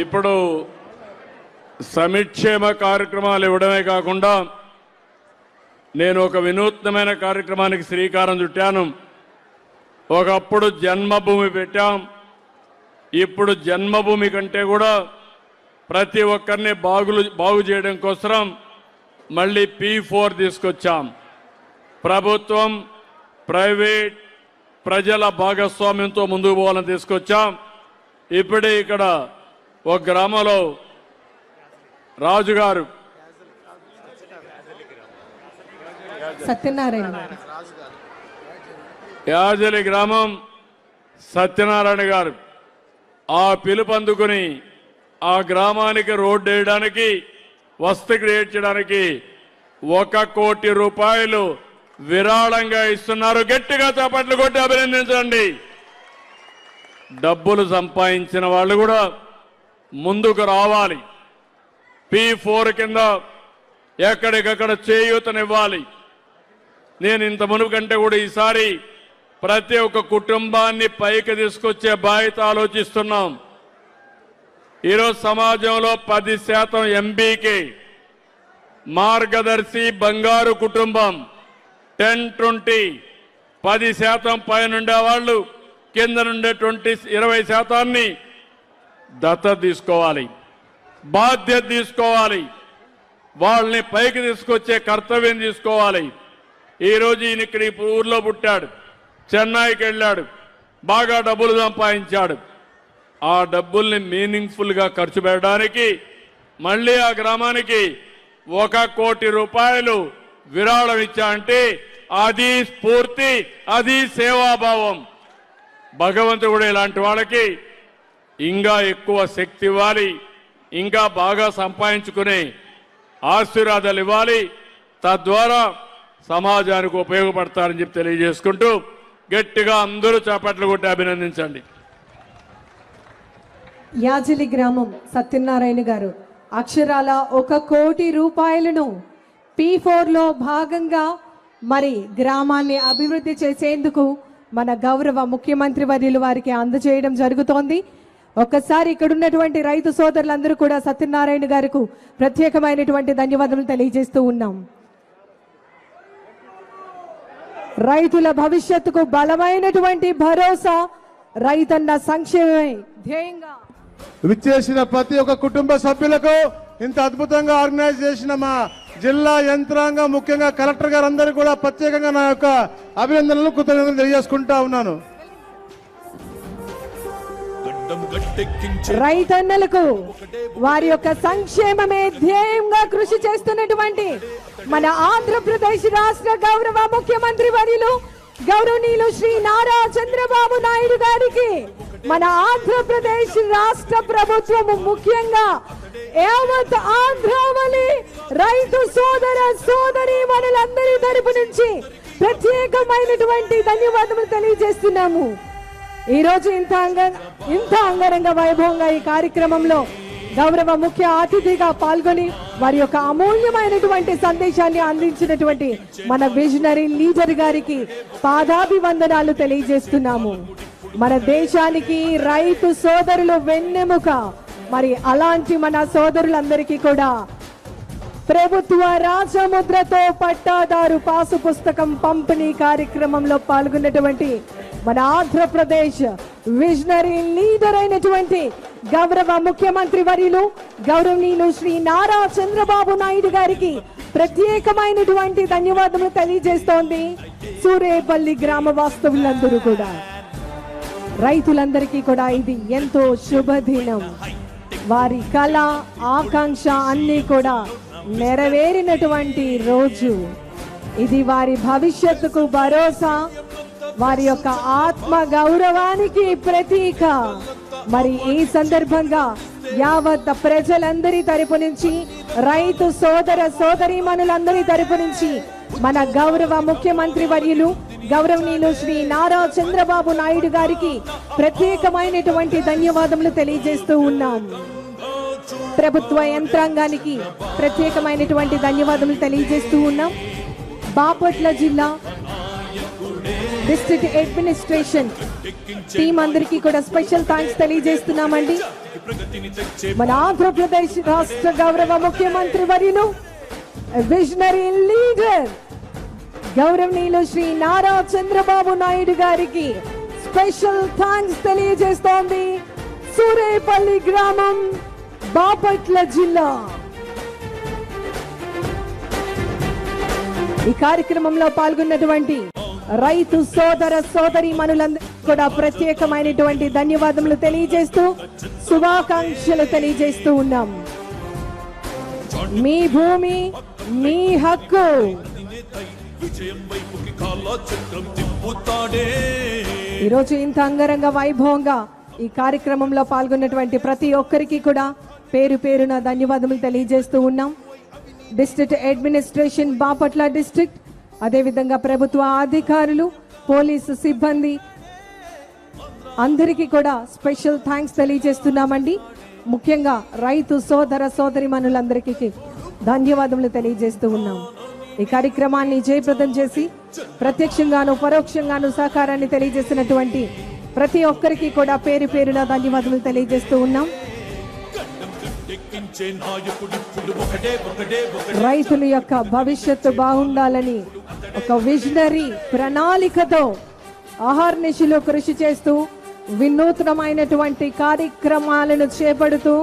ఇప్పుడు సంక్షేమ కార్యక్రమాలు ఇవ్వడమే కాకుండా నేను ఒక వినూత్నమైన కార్యక్రమానికి శ్రీకారం చుట్టాను. ఒకప్పుడు జన్మభూమి పెట్టాం. ఇప్పుడు జన్మభూమి కంటే కూడా ప్రతి ఒక్కరిని బాగు చేయడం కోసం మళ్ళీ P4 తీసుకొచ్చాం. ప్రభుత్వం, ప్రైవేట్, ప్రజల భాగస్వామ్యంతో ముందుకు పోవాలని తీసుకొచ్చాం. ఇప్పుడే ఇక్కడ ఒక గ్రామంలో రాజుగారు సత్యనారాయణ యాజలి గ్రామం సత్యనారాయణ గారు ఆ పిలుపు అందుకుని ఆ గ్రామానికి రోడ్డు వేయడానికి, వసతి క్రియేట్ చేయడానికి 1 కోటి రూపాయలు విరాళంగా ఇస్తున్నారు. గట్టిగా చప్పట్లు కొట్టి అభినందించండి. డబ్బులు సంపాదించిన వాళ్ళు కూడా ముందుకు రావాలి. P4 కింద ఎక్కడికక్కడ చేయూతనివ్వాలి. నేను ఇంత మునుపు కంటే కూడా ఈసారి ప్రతి ఒక్క కుటుంబాన్ని పైకి తీసుకొచ్చే బాధ్యత ఆలోచిస్తున్నాం. ఈరోజు సమాజంలో 10% MBK మార్గదర్శి బంగారు కుటుంబం 10-20 10% పైన ఉండేవాళ్ళు కింద నుండే 20% దత్తత తీసుకోవాలి, బాధ్యత తీసుకోవాలి, వాళ్ళని పైకి తీసుకొచ్చే కర్తవ్యం తీసుకోవాలి. ఈరోజు ఈయన ఇక్కడ ఈ ఊర్లో పుట్టాడు, చెన్నైకి వెళ్ళాడు, బాగా డబ్బులు సంపాదించాడు. ఆ డబ్బుల్ని మీనింగ్ఫుల్గా ఖర్చు పెట్టడానికి మళ్ళీ ఆ గ్రామానికి 1 కోటి రూపాయలు విరాళం ఇచ్చా అంటే అది స్ఫూర్తి, అది సేవాభావం. భగవంతుడు కూడా ఇలాంటి వాళ్ళకి ఇంకా ఎక్కువ శక్తి ఇవ్వాలి, ఇంకా బాగా సంపాదించుకునే ఆశీర్వాదాలు ఇవ్వాలి. తద్వారా సమాజానికి ఉపయోగపడతారని చెప్పి తెలియజేసుకుంటూ గట్టిగా అందరూ చప్పట్లు కొట్టి అభినందించండి. యాజలి గ్రామం సత్యనారాయణ గారు అక్షరాల 1 కోటి రూపాయలను P4లో భాగంగా మరి గ్రామాన్ని అభివృద్ధి చేసేందుకు మన గౌరవ ముఖ్యమంత్రి వర్యులు వారికి అందజేయడం జరుగుతోంది. ఒక్కసారి ఇక్కడ ఉన్నటువంటి రైతు సోదరులందరూ కూడా సత్యనారాయణ గారికి ప్రత్యేకమైనటువంటి ధన్యవాదాలు తెలియజేస్తూ ఉన్నాం. రైతుల భవిష్యత్తుకు బలమైనటువంటి భరోసా, రైతన్న సంక్షేమమే ధ్యేయంగా విచ్చేసిన ప్రతి ఒక్క కుటుంబ సభ్యులకు, ఇంత అద్భుతంగా ఆర్గనైజ్ చేసిన మా జిల్లా యంత్రాంగం, ముఖ్యంగా కలెక్టర్ గారు అందరూ కూడా ప్రత్యేకంగా నా యొక్క అభినందనలు, కృతజ్ఞతలు తెలియజేసుకుంటా ఉన్నాను. రైతన్నలకు వారి యొక్క సంక్షేమమే ధ్యేయంగా కృషి చేస్తున్నటువంటి మన ఆంధ్రప్రదేశ్ రాష్ట్ర గౌరవ ముఖ్యమంత్రి వర్యులు గౌరవనీయులు శ్రీ నారా చంద్రబాబు నాయుడు గారికి మన ఆంధ్రప్రదేశ్ రాష్ట్ర ప్రభుత్వము, ముఖ్యంగా యావత్ ఆంధ్రావళి రైతు సోదర సోదరి మనులందరి తరపు నుంచి ప్రత్యేకమైనటువంటి ధన్యవాదములు తెలియజేస్తున్నాము. ఈ రోజు ఇంత అంగరంగ వైభవంగా ఈ కార్యక్రమంలో గౌరవ ముఖ్య అతిథిగా పాల్గొని వారి యొక్క అమూల్యమైనటువంటి సందేశాన్ని అందించినటువంటి మన విజనరీ లీడర్ గారికి పాదాభివందనాలు తెలియజేస్తున్నాము. మన దేశానికి రైతు సోదరులు వెన్నెముక. మరి అలాంటి మన సోదరులందరికీ కూడా ప్రభుత్వ రాజముద్రతో పట్టాదారు పాసు పుస్తకం పంపిణీ కార్యక్రమంలో పాల్గొన్నటువంటి మన ఆంధ్రప్రదేశ్ విజనరీ లీడర్ అయినటువంటి గౌరవ ముఖ్యమంత్రి వర్యులు గౌరవనీయులు శ్రీ నారా చంద్రబాబు నాయుడు గారికి ప్రత్యేకమైనటువంటి ధన్యవాదములు తెలియజేస్తోంది సూరేపల్లి గ్రామ వాస్తవులందరూ కూడా. రైతులందరికీ కూడా ఇది ఎంతో శుభదినం. వారి కళ, ఆకాంక్ష అన్నీ కూడా నెరవేరినటువంటి రోజు. ఇది వారి భవిష్యత్తుకు భరోసా, వారి యొక్క ఆత్మ గౌరవానికి ప్రతీక. మరి ఈ సందర్భంగా యావత్ ప్రజలందరి తరపు నుంచి, రైతు సోదర సోదరీమణులందరి తరపు నుంచి మన గౌరవ ముఖ్యమంత్రి వర్యులు గౌరవనీయులు శ్రీ నారా చంద్రబాబు నాయుడు గారికి ప్రత్యేకమైనటువంటి ధన్యవాదములు తెలియజేస్తూ ఉన్నాం. ప్రభుత్వ యంత్రాంగానికి ప్రత్యేకమైనటువంటి ధన్యవాదములు తెలియజేస్తూ ఉన్నాం. బాపట్ల జిల్లా డిస్ట్రిక్ట్ అడ్మినిస్ట్రేషన్ టీం అందరికీ కూడా స్పెషల్ థ్యాంక్స్ తెలియజేస్తున్నామండి. మన ఆంధ్రప్రదేశ్ రాష్ట్ర గౌరవ ముఖ్యమంత్రి వర్యులు, విజనరీ లీడర్ గౌరవనీయులు శ్రీ నారా చంద్రబాబు నాయుడు గారికి స్పెషల్ థ్యాంక్స్ తెలియజేస్తోంది సూరేపల్లి గ్రామం, బాపట్ల జిల్లా. ఈ కార్యక్రమంలో పాల్గొన్నటువంటి రైతు సోదర సోదరి మనులందరికీ కూడా ప్రత్యేకమైనటువంటి ధన్యవాదములు తెలియజేస్తూ శుభాకాంక్షలు తెలియజేస్తూ ఉన్నాం. మీ భూమి మీ హక్కు. ఈరోజు ఇంత అంగరంగ వైభవంగా ఈ కార్యక్రమంలో పాల్గొన్నటువంటి ప్రతి ఒక్కరికి కూడా పేరు పేరున ధన్యవాదములు తెలియజేస్తూ ఉన్నాం. డిస్ట్రిక్ట్ అడ్మినిస్ట్రేషన్ బాపట్ల డిస్ట్రిక్ట్, అదేవిధంగా ప్రభుత్వ అధికారులు, పోలీసు సిబ్బంది అందరికీ కూడా స్పెషల్ థ్యాంక్స్ తెలియజేస్తున్నామండి. ముఖ్యంగా రైతు సోదర సోదరిమణులందరికీ ధన్యవాదములు తెలియజేస్తూ ఉన్నాం. ఈ కార్యక్రమాన్ని జయప్రదం చేసి ప్రత్యక్షంగాను పరోక్షంగాను సహకారాన్ని తెలియజేసినటువంటి ప్రతి ఒక్కరికి కూడా పేరు పేరున ధన్యవాదములు తెలియజేస్తూ ఉన్నాం. రైతుల యొక్క భవిష్యత్తు బాగుండాలని ఒక విజనరీ ప్రణాళికతో అహర్నిశలు కృషి చేస్తూ వినూత్నమైనటువంటి కార్యక్రమాలను చేపడుతూ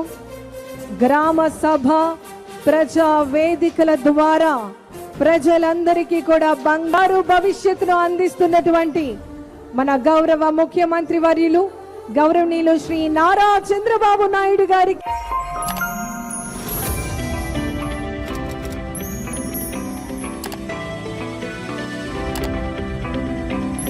గ్రామ సభ, ప్రజా వేదికల ద్వారా ప్రజలందరికీ కూడా బంగారు భవిష్యత్తును అందిస్తున్నటువంటి మన గౌరవ ముఖ్యమంత్రి వర్యులు గౌరవనీయులు శ్రీ నారా చంద్రబాబు నాయుడు గారికి